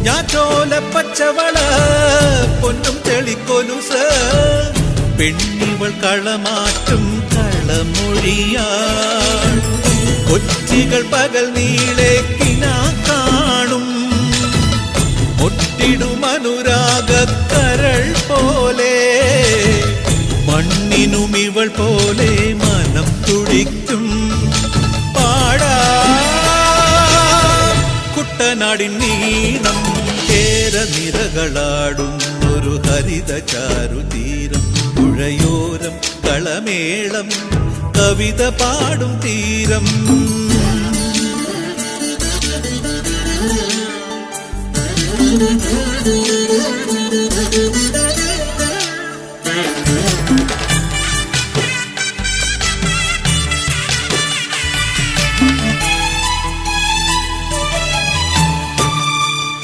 ഞാൻ ചോല പച്ചവള പൊന്നും തെളിക്കൊലുസ് പെണ്ണിവൾ കളമാറ്റും കളമൊഴിയാ കൊച്ചികൾ പകൽ നീളേക്കിനാ കാണും ഒട്ടിടും അനുരാഗക്കരൾ പോലെ മണ്ണിനും ഇവൾ പോലെ മനം തുടിക്കും പാടാ കുട്ടനാടിൻ നീണം കേര നിരകളാടും ഒരു ഹരിത ചാരുതീരം പുഴയോരം കളമേളം കവിത പാടും തീരം Thank you.